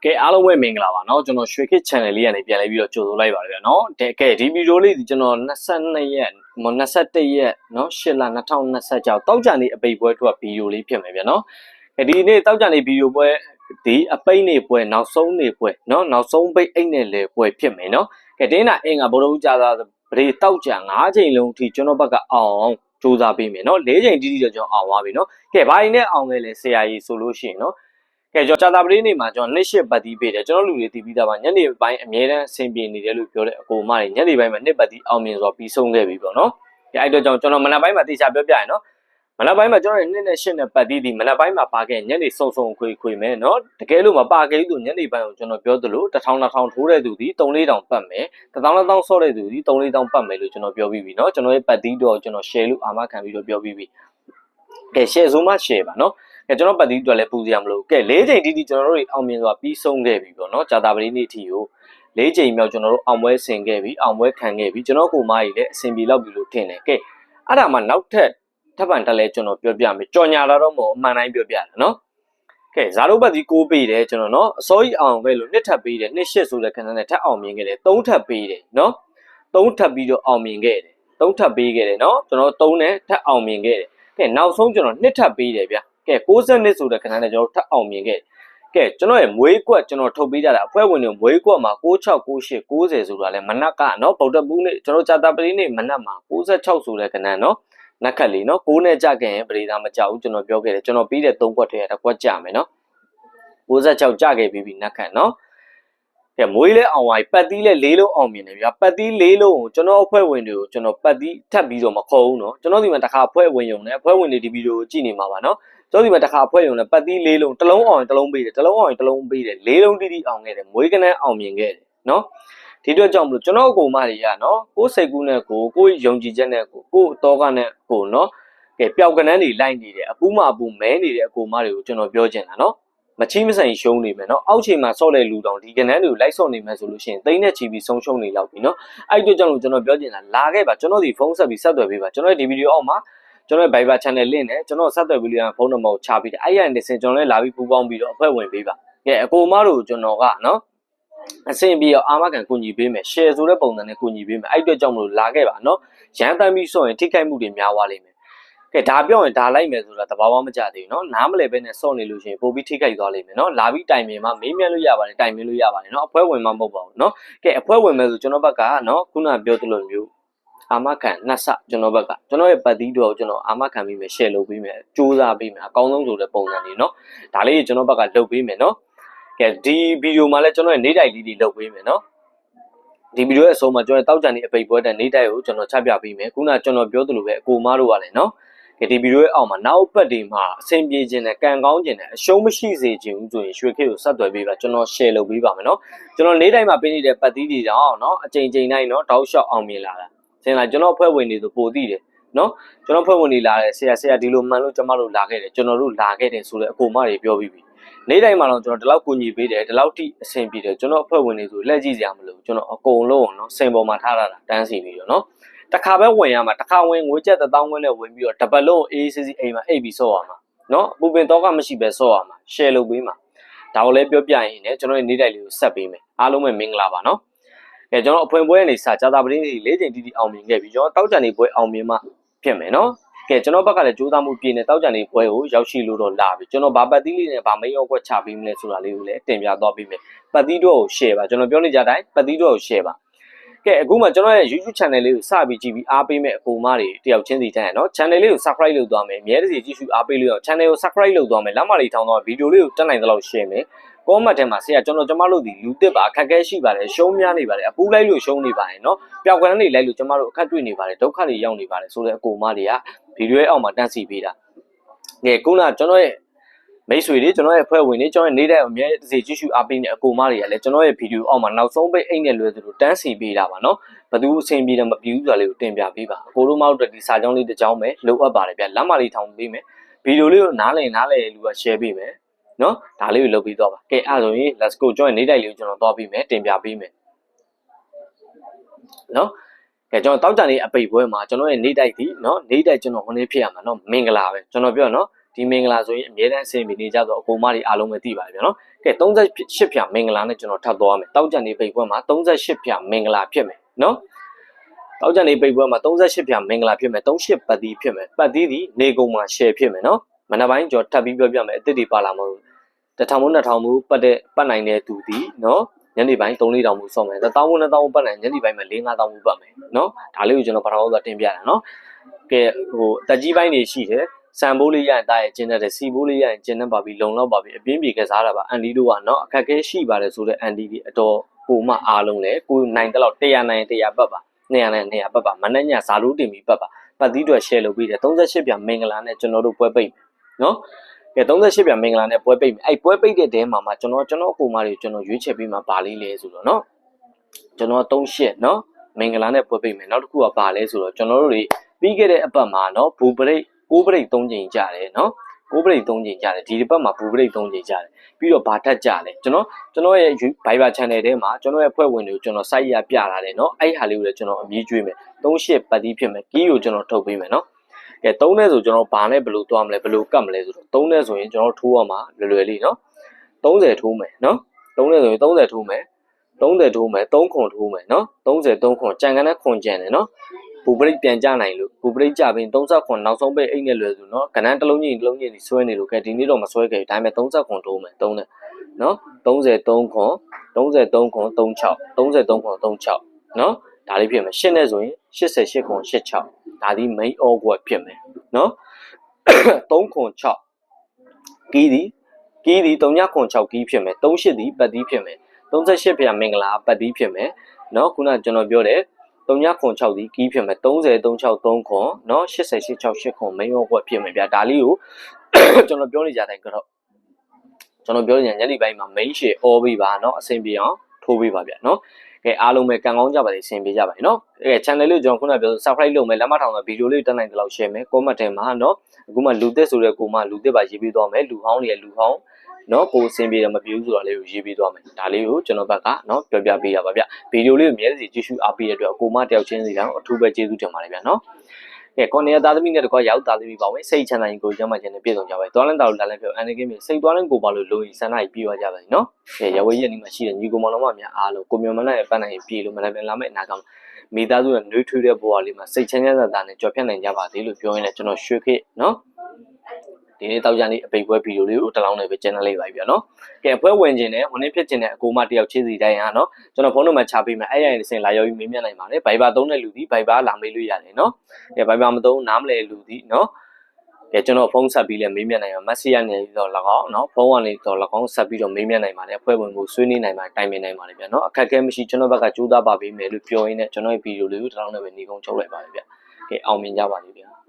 ကဲအားလုံးပဲမင်္ဂလာပါเนาะကျွန်တော်ရွှေခေတ် channel လေးကနေပြန်လဲပြီးတော့ကြိုဆိုလိုက်ပါတယ်ဗျာเนาะကဲဒီဗီဒီယိုလေးကျွန်တော်22ရက်21ရက်เนาะ8လ2026တောက်ကြနေအပိတ်ပွဲထွက်ဗီဒီယိုလေးဖြစ်မယ်ဗျာเนาะဒီနေ့တောက်ကြနေဗီဒီယိုပွဲဒီအပိတ်နေပွဲနောက်ဆုံးနေပွဲเนาะနောက်ဆုံးပိတ်အိတ်နဲ့လေပွဲဖြစ်မယ်เนาะကဲတင်းနာအင်္ဂါဗုဒ္ဓဦးကြာသာပရိတောက်ကြ5ချိန်လုံးထိကျွန်တော်ဘက်ကအောင်စူးစမ်းပေးမယ်เนาะ4ချိန်တိတိတော့ကျွန်တော်အောင်သွားပြီเนาะကဲဘာရင်နဲ့အောင်ခဲ့လဲဆရာကြီးဆိုလို့ရှိရင်เนาะကဲကျွန်တော်ကြာတာပလေးနေမှာကျွန်တော်နှစ်ရှစ်ပတ်တီးပေးတယ်ကျွန်တော်လူတွေတည်ပြီးသားပါညနေပိုင်းအမြဲတမ်းအဆင်ပြေနေတယ်လို့ပြောတဲ့အကိုမတွေညနေပိုင်းမှာနှစ်ပတ်တီးအောင်မြင်စွာပြီးဆုံးခဲ့ပြီပေါ့နော်ကဲအဲ့တော့ကျွန်တော်မနက်ပိုင်းမှာတေချာပြောပြရင်နော်မနက်ပိုင်းမှာကျွန်တော်နှစ်နဲ့ရှစ်နဲ့ပတ်တီးဒီမနက်ပိုင်းမှာပါခဲ့ညနေစုံစုံခွေမယ်နော်တကယ်လို့မပါခဲ့ဘူးညနေပိုင်းကိုကျွန်တော်ပြောသလို1000ထိုးတဲ့သူဒီ3000ပတ်မယ်1000ဆော့တဲ့သူဒီ3000ပတ်မယ်လို့ကျွန်တော်ပြောပြီးပြီနော်ကျွန်တော်ရဲ့ပတ်တီးတော့ကျွန်တော် share လို့အာမခံပြီးတော့ပြောပြီးပြီကဲ share ဆိုမှ share ပါနော်ကျွန်တော်ပတ်တီးအတွက်လည်းပူစရာမလိုကဲ4ချိန်တိတိကျွန်တော်တို့အောင်မြင်စွာပြီးဆုံးခဲ့ပြီပေါ့နော်ဂျာတာပလေးနေ့အထိကို4ချိန်မြောက်ကျွန်တော်တို့အောင်ပွဲဆင်ခဲ့ပြီအောင်ပွဲခံခဲ့ပြီကျွန်တော်ကိုမကြီးလည်းအဆင်ပြေလောက်ပြီလို့ထင်တယ်ကဲအဲ့ဒါမှနောက်ထပ်ထပ်ပံတက်လဲကျွန်တော်ပြောပြမယ်ကြော်ညာလာတော့မဟုတ်အမှန်တိုင်းပြောပြတယ်နော်ကဲဇာတို့ပတ်တီး6ပေးတယ်ကျွန်တော်နော်အစိုးရအောင်ပဲလို့2ထပ်ပေးတယ်2 8ဆိုတဲ့ခဏနဲ့ထပ်အောင်မြင်ခဲ့တယ်3ထပ်ပေးတယ်နော်3ထပ်ပြီးတော့အောင်မြင်ခဲ့တယ်3ထပ်ပေးခဲ့တယ်နော်ကျွန်တော်3နဲ့ထပ်အောင်မြင်ခဲ့တယ်ကဲနောက်ဆုံးကျွန်တော်2ထပ်ပေးတယ်ဗျာကဲ60နှစ်ဆိုတဲ့ခဏနဲ့ကျွန်တော်ထပ်အောင်မြင်ခဲ့ကဲကျွန်တော်ရဲ့မွေးကွက်ကျွန်တော်ထုတ်ပေးကြတာအဖွဲ့ဝင်တွေမွေးကွက်မှာ96 98 90ဆိုတာလဲမနက်ကနော်ဗုဒ္ဓဘူးနေ့ကျွန်တော်ဂျာတာပလေးနေ့မနက်မှာ96ဆိုတဲ့ခဏနော်နက်ခက်လေးနော်6နဲ့ကြခဲ့ရင်ပရိသာမကြောက်ဘူးကျွန်တော်ပြောခဲ့တယ်ကျွန်တော်ပြီးတဲ့3ကွက်တည်းတစ်ကွက်ကြမယ်နော်96ကြခဲ့ပြီးနက်ခက်နော်ကဲမွေးလဲအောင်ဝိုင်းပတ်တီးလဲ4လုံးအောင်မြင်တယ်ဗျာပတ်တီး4လုံးကိုကျွန်တော်အဖွဲ့ဝင်တွေကိုကျွန်တော်ပတ်တီးထပ်ပြီးတော့မခေါ်ဘူးနော်ကျွန်တော်ဒီမှာတစ်ခါအဖွဲ့ဝင်ရုံနဲ့အဖွဲ့ဝင်တွေဒီဗီဒီယိုကိုကြည့်နေမှာပါနော်ကျွန်တော်ဒီမှာတစ်ခါအဖွဲ့ရုံနဲ့ပတ်တီး4လုံးတစ်လုံးအောင်တစ်လုံးပေးတယ်တစ်လုံးအောင်တစ်လုံးပေးတယ်4လုံးတိတိအောင်ခဲ့တယ်မွေးကနန်းအောင်မြင်ခဲ့တယ်နော်ဒီတော့ကြောင့်မလို့ကျွန်တော်အကူမတွေကနော်ကိုယ်စိတ်ကူးနဲ့ကိုယုံကြည်ချက်နဲ့ကိုတောကနဲ့ကိုနော်ကဲပျောက်ကနန်းတွေလိုက်နေတယ်အပူးမအပူမဲနေတဲ့အကူမတွေကိုကျွန်တော်ပြောချင်တာနော်မချီးမဆိုင်ရှုံးနေမယ်เนาะအောက်ချိန်မှာဆော့တဲ့လူတောင်ဒီကနန်းတွေကိုလိုက်ဆော့နေမယ်ဆိုလို့ရှိရင်သိန်းနဲ့ချီပြီးဆုံးရှုံးနေလောက်ပြီเนาะအဲ့တို့ကြောင့်လို့ကျွန်တော်ပြောချင်တာလာခဲ့ပါကျွန်တော်ဒီဖုန်းဆက်ပြီးဆက်သွယ်ပေးပါကျွန်တော်ဒီဗီဒီယိုအောက်မှာကျွန်တော်ရဲ့ Viber channel link နဲ့ကျွန်တော်ဆက်သွယ်ပြီးဖုန်းနံပါတ်ကိုချပေးတယ်အဲ့ရတဲ့စင်ကျွန်တော်လည်းလာပြီးပူပေါင်းပြီးတော့အဖွဲ့ဝင်ပေးပါကဲအကိုမတို့ကျွန်တော်ကเนาะအဆင်ပြေအောင်အာမခံကူညီပေးမယ် share ဆိုတဲ့ပုံစံနဲ့ကူညီပေးမယ်အဲ့တို့ကြောင့်မလို့လာခဲ့ပါเนาะရန်တမ်းပြီးဆော့ရင်ထိခိုက်မှုတွေများသွားလိမ့်မယ်ကဲဒါပြောရင်ဒါလိုက်မယ်ဆိုတာတဘာဝမကြသေးဘူးเนาะနားမလဲပဲနဲ့စော့နေလို့ရှိရင်ပို့ပြီးထိခိုက်သွားလိမ့်မယ်เนาะလာပြီးတိုင်ပင်မှာမေးမြန်းလို့ရပါတယ်တိုင်ပင်လို့ရပါတယ်เนาะအဖွဲ့ဝင်မှမဟုတ်ပါဘူးเนาะကဲအဖွဲ့ဝင်မယ်ဆိုကျွန်တော်ဘက်ကเนาะခုနပြောသလိုမျိုးအာမခံနှစ်ဆကျွန်တော်ဘက်ကကျွန်တော်ရဲ့ပတ်တီးတော်ကိုကျွန်တော်အာမခံပြီးမယ် share လုပ်ပေးမယ်စူးစမ်းပေးမယ်အကောင်းဆုံးဆိုတဲ့ပုံစံလေးเนาะဒါလေးကျွန်တော်ဘက်ကလုပ်ပေးမယ်เนาะကဲဒီဗီဒီယိုမှာလည်းကျွန်တော်ရဲ့နေတိုက်လေးတွေလုပ်ပေးမယ်เนาะဒီဗီဒီယိုရဲ့အဆုံးမှာကျွန်တော်တောက်ကြံနေအပိတ်ပွဲတဲ့နေတိုက်ကိုကျွန်တော်ချပြပေးမယ်ခုနကျွန်တော်ပြောသလိုပဲအကိုမတို့ကလည်းเนาะဒီဗီဒီယိုရဲ့အောက်မှာနောက်ပတ်တွေမှာအဆင်ပြေခြင်းနဲ့ကံကောင်းခြင်းနဲ့အရှုံးမရှိစေခြင်းဦးဆိုရင်ရွှေခေတ်ကိုဆက်သွယ်ပေးပါကျွန်တော် share လုပ်ပေးပါမယ်เนาะကျွန်တော်လေးတိုင်းမှာပေးနေတဲ့ပတ်သီးတွေတောင်เนาะအချိန်တိုင်းเนาะတောက်လျှောက်အောင်မြင်လာတာစင်လာကျွန်တော်ဖွဲ့ဝင်တွေဆိုပိုသိတယ်เนาะကျွန်တော်ဖွဲ့ဝင်တွေလာတယ်ဆရာဒီလိုမှန်လို့ကျမတို့လာခဲ့တယ်ကျွန်တော်တို့လာခဲ့တယ်ဆိုတဲ့အကိုမတွေပြောပြီးပြီနေ့တိုင်းမှာတော့ကျွန်တော်ဒီလောက်ကူညီပေးတယ်ဒီလောက်ထိအဆင်ပြေတယ်ကျွန်တော်အဖွဲ့ဝင်တွေဆိုလက်ကြည့်စရာမလိုကျွန်တော်အကုန်လုံးเนาะစင်ပေါ်မှာထားတာတန်းစီပြီးတော့เนาะတခါပဲဝင်ရမှာတခါဝင်ငွေကျပ်1000ဝန်းနဲ့ဝင်ပြီးတော့တပတ်လုံးအေးစီအိမ်မှာအိပ်ပြီးဆော့ရမှာเนาะပူပင်တော့ကမရှိပဲဆော့ရမှာ share လုပ်ပေးမှာဒါကိုလည်းပြောပြရင်လည်းကျွန်တော်ရဲ့နေ့တိုင်းလေးကိုဆက်ပေးမယ်အားလုံးပဲမင်္ဂလာပါเนาะကဲကျွန်တော်အဖွင့်ပွဲကနေစကြာတာပတင်းလေး4ချိန်တိတိအောင်မြင်ခဲ့ပြီးကျွန်တော်တောက်ကြံနေပွဲအောင်မြင်မှဖြစ်မယ်เนาะကဲကျွန်တော်ဘက်ကလည်းကြိုးစားမှုပြည့်နေတောက်ကြံနေပွဲကိုရောက်ရှိလို့တော့လာပြီကျွန်တော်ဘာပတ်သီးလေးနဲ့ဘာမိတ်ရောက်ကွက်ချပေးမလဲဆိုတာလေးကိုလည်းတင်ပြသွားပေးမယ်ပတ်သီးတော့ကို share ပါကျွန်တော်ပြောနေကြတိုင်းပတ်သီးတော့ကို share ပါကဲအခုမှကျွန်တော်ရဲ့ YouTube channel လေးကိုစပြီးကြည့်ပြီးအားပေးမဲ့အကူမတွေတယောက်ချင်းစီတန်းရနော် channel လေးကို subscribe လုပ်သွားမယ်အများကြီးကြည့်ရှုအားပေးလို့ရအောင် channel ကို subscribe လုပ်သွားမယ်လက်မလေးထောင်းသွားဗီဒီယိုလေးကိုတက်နိုင်သလောက် share မယ် comment ထဲမှာဆရာကျွန်တော်ကျမတို့ဒီလူတစ်ပါအခက်အခဲရှိပါတယ်ရှုံးများနေပါတယ်အပူးလိုက်လို့ရှုံးနေပါတယ်နော်ပျောက်ကန်းတွေလိုက်လို့ကျမတို့အခက်တွေ့နေပါတယ်ဒုက္ခတွေရောက်နေပါတယ်ဆိုတဲ့အကူမတွေကဗီဒီယိုရဲ့အောက်မှာတန်းစီပေးတာကဲခုနကျွန်တော်ရဲ့မိတ်ဆွေတွေကျွန်တော်ရဲ့အဖွဲ့ဝင်တွေကျွန်တော်ရဲ့နေတဲ့အမြဲတစေကြည့်ရှုအားပေးနေအကူမတွေကလည်းကျွန်တော်ရဲ့ဗီဒီယိုအောက်မှာနောက်ဆုံးပိတ်အိတ်နဲ့လွယ်သလိုတန်းစီပေးတာပါနော်ဘသူအဆင်ပြေတယ်မပြေဘူးဆိုတာလေးကိုတင်ပြပေးပါအကိုတို့မဟုတ်ဒီစာကြောင်းလေးတစ်ကြောင်းပဲလိုအပ်ပါတယ်ဗျလက်မလေးထောင်ပေးမယ်ဗီဒီယိုလေးကိုနားလည်လူက share ပေးမယ်နော်ဒါလေးကိုလုပ်ပြီးတော့ပါကဲအဲ့ဆိုရင် let's go ကျွန်တော်နေတိုက်လေးကိုကျွန်တော်သွားပေးမယ်တင်ပြပေးမယ်နော်ကဲကျွန်တော်တောက်ကြံနေအပိတ်ပွဲမှာကျွန်တော်ရဲ့နေတိုက်ဒီနော်နေတိုက်ကျွန်တော်ဟိုနေ့ဖြစ်ရမှာနော်မင်္ဂလာပဲကျွန်တော်ပြောနော်ဒီမင်္ဂလာဆိုရင်အမြဲတမ်းအဆင်ပြေနေကြတော့အကူမတွေအားလုံးပဲသိပါတယ်ဗျာနော် ကဲ38ဖြာမင်္ဂလာနဲ့ကျွန်တော်ထပ်သွားမယ်တောက်ကြံနေပိတ်ပွဲမှာ38ဖြာမင်္ဂလာဖြစ်မယ်နော်တောက်ကြံနေပိတ်ပွဲမှာ38ဖြာမင်္ဂလာဖြစ်မယ်38ပတ်တီးဖြစ်မယ်ပတ်တီးဒီနေကုန်မှာ share ဖြစ်မယ်နော်မနက်ပိုင်းကျွန်တော်ထပ်ပြီးပြောပြမယ်အစ်စ်တွေပါလာမလို့1000မို့2000မို့ပတ်နိုင်တဲ့သူဒီနော်ညနေပိုင်း3-4တောင်မို့စောမယ်1000မို့2000ပတ်နိုင်ညနေပိုင်းမှာ4-5တောင်မို့ပတ်မယ်နော်ဒါလေးကိုကျွန်တော်ပထမဆုံးတင်ပြတာနော်ကဲဟိုတက်ကြီးပိုင်းတွေရှိတယ်စံဘိုးလေးရရင်တားရဲ့ကျင်းတဲ့စီဘိုးလေးရရင်ကျင်းနေပါပြီလုံလောက်ပါပြီအပြင်းပြေကစားတာပါအန်ဒီတို့ကနော်အခက်ခဲရှိပါတယ်ဆိုတဲ့အန်ဒီဒီအတော်ပုံမှအားလုံးလေကိုနိုင်တဲ့လောက်100နိုင်100ပတ်ပါ200နိုင်200ပတ်ပါမနဲ့ညဇာလို့တင်ပြီးပတ်ပါပတ်သီးတွေ share လုပ်ပြီးတယ်38ပြမင်္ဂလာနဲ့ကျွန်တော်တို့ပွဲပိတ်နော်ကဲ38ပြမင်္ဂလာနဲ့ပွဲပိတ်အဲ့ပွဲပိတ်တဲ့တဲမှာကျွန်တော်ကိုမတွေကျွန်တော်ရွေးချယ်ပြီးမှပါလေးလဲဆိုတော့နော်ကျွန်တော်38နော်မင်္ဂလာနဲ့ပွဲပိတ်မယ်နောက်တစ်ခုကပါလဲဆိုတော့ကျွန်တော်တို့တွေပြီးခဲ့တဲ့အပတ်မှာနော်ဘူပရိတ်6ပရိတ်3ချိန်ကြတယ်နော်6ပရိတ်3ချိန်ကြတယ်ဒီတစ်ပတ်မှာဘူပရိတ်3ချိန်ကြတယ်ပြီးတော့ဘာထက်ကြလဲကျွန်တော်ရဲ့ Viber channel ထဲမှာကျွန်တော်ရဲ့ဖွဲ့ဝင်တွေကိုကျွန်တော် site ရပြလာတယ်နော်အဲ့ဟာလေးကိုလည်းကျွန်တော်အမြည်ကျွေးမယ်38ပတ်တီးဖြစ်မယ်ကီးကိုကျွန်တော်ထုတ်ပေးမယ်နော်ကဲ3နဲ့ဆိုကျွန်တော်ဘာနဲ့ဘယ်လိုသွားမလဲဘယ်လိုကတ်မလဲဆိုတော့3နဲ့ဆိုရင်ကျွန်တော်ထိုးရမှာလွယ်လေးနော်30ထိုးမယ်နော်3နဲ့ဆိုရင်30ထိုးမယ်30ထိုးမယ်3ခွန်ထိုးမယ်နော်33ခွန်ကြံကန်တဲ့ခွန်ကြံတယ်နော်ဘူပရိတ်ပြန်ကြနိုင်လို့ဘူပရိတ်ကြပြီး30ခွန်နောက်ဆုံးပိတ်အိတ်နဲ့လွယ်ဆိုနော်ကဏ္ဍတစ်လုံးကြီးဆွဲနေလို့ကဲဒီနေ့တော့မဆွဲခဲ့ဘူးဒါပေမဲ့30ခွန်ထိုးမယ်3နဲ့နော်33ခွန်33ခွန်36 33ခွန်36နော်ဒါလေးဖြစ်မယ်8နဲ့ဆိုရင်88ခွန်86ဒါဒီ main order ဖြစ်မယ်နော်3ခွန်6ကီးဒီ3ခွန်6ကီးဖြစ်မယ်38ဒီပတ်တီးဖြစ်မယ်38ပြမင်္ဂလာပတ်တီးဖြစ်မယ်နော်ခုနကျွန်တော်ပြောတယ်3ခွန်6ဒီကီးဖြစ်မယ်30 363ခွန်နော်88 68ခွန် main order ဖြစ်မယ်ဗျာဒါလေးကိုကျွန်တော်ပြောနေကြတိုင်းကတော့ကျွန်တော်ပြောနေညနေပိုင်းမှာ main share all ပေးပါနော်အဆင်ပြေအောင်ထိုးပေးပါဗျာနော်ကဲအားလုံးပဲကံကောင်းကြပါစေအဆင်ပြေကြပါစေနော်ကဲ channel လေးကျွန်တော်ခုနပြော subscribe လုပ်မယ်လက်မထောင်တဲ့ဗီဒီယိုလေးတက်နိုင်တဲ့လောက် share မယ် comment ထဲမှာနော်အခုမှလူသစ်ဆိုတဲ့ကိုမှလူသစ်ပါရေးပြီးသွားမယ်လူဟောင်းတွေလူဟောင်းနော်ကိုအဆင်ပြေတယ်မပြေဘူးဆိုတာလေးကိုရေးပြီးသွားမယ်ဒါလေးကိုကျွန်တော်ဘက်ကနော်ပြောပြပေးရပါဗျဗီဒီယိုလေးကိုအများကြီးကြည့်ရှုအားပေးတဲ့အတွက်ကိုမတယောက်ချင်းစီတောင်အထူးပဲကျေးဇူးတင်ပါတယ်ဗျာနော်ကဲကိုနေသားသမီးနဲ့တကွာရောက်သားသမီးပါဝင်စိတ်ချမ်းသာရင်ကိုကျမ်းမာခြင်းနဲ့ပြည့်စုံကြပါစေ။သွားလန်းတာလို့လာလန်းပြောအန်ဒီကင်းမြေစိတ်သွားလန်းကိုပါလို့လုံရင်ဆန္ဒကြီးပြေသွားကြပါစေနော်။ကဲရဝေးရက်နေ့မှာရှိတဲ့ညီကိုမောင်လုံးမများအားလုံးကိုမျိုးမနဲ့ပန်းနိုင်ပြေလို့မလည်းပြန်လာမယ့်အနာကမိသားစုနဲ့နှွေးထွေးတဲ့ဘဝလေးမှာစိတ်ချမ်းသာနဲ့ကြော်ဖြတ်နိုင်ကြပါစေလို့ပြောရင်းနဲ့ကျွန်တော်ရွှေခေနော်။ဒီနေ့တောက်ကြနေအပိတ်ပွဲဗီဒီယိုလေးကိုတလောင်းနဲ့ပဲ channel လေးပါပြီဗျာနော်။ကဲပွဲဝင်ခြင်းနဲ့ဝင်နေဖြစ်ခြင်းနဲ့အကိုမတယောက်ချင်းစီတိုင်းဟာနော်ကျွန်တော်ဖုန်းနံပါတ်ချပေးမယ်အဲ့ရရင်စင်လာရောက်ပြီးမေးမြန်းနိုင်ပါတယ်။ Viber သုံးတဲ့လူဒီ Viber လာမေးလို့ရတယ်နော်။ကဲ Viber မသုံးနားမလဲလူဒီနော်။ကဲကျွန်တော်ဖုန်းဆက်ပြီးလဲမေးမြန်းနိုင်မှာ message ကနေတော့၎င်းနော်ဖုန်းကနေတော့၎င်းဆက်ပြီးတော့မေးမြန်းနိုင်ပါတယ်။အဖွဲ့ဝင်ကိုဆွေးနွေးနိုင်မှာတိုင်ပင်နိုင်ပါတယ်ဗျာနော်။အခက်အခဲမရှိကျွန်တော်ဘက်ကကြိုးစားပါပေးမယ်လို့ပြောရင်းနဲ့ကျွန်တော်ရဲ့ဗီဒီယိုလေးကိုတလောင်းနဲ့ပဲညီကုန်းချုပ်လိုက်ပါတယ်ဗျာ။ကဲအောင်မြင်ကြပါလိမ့်ဗျာ။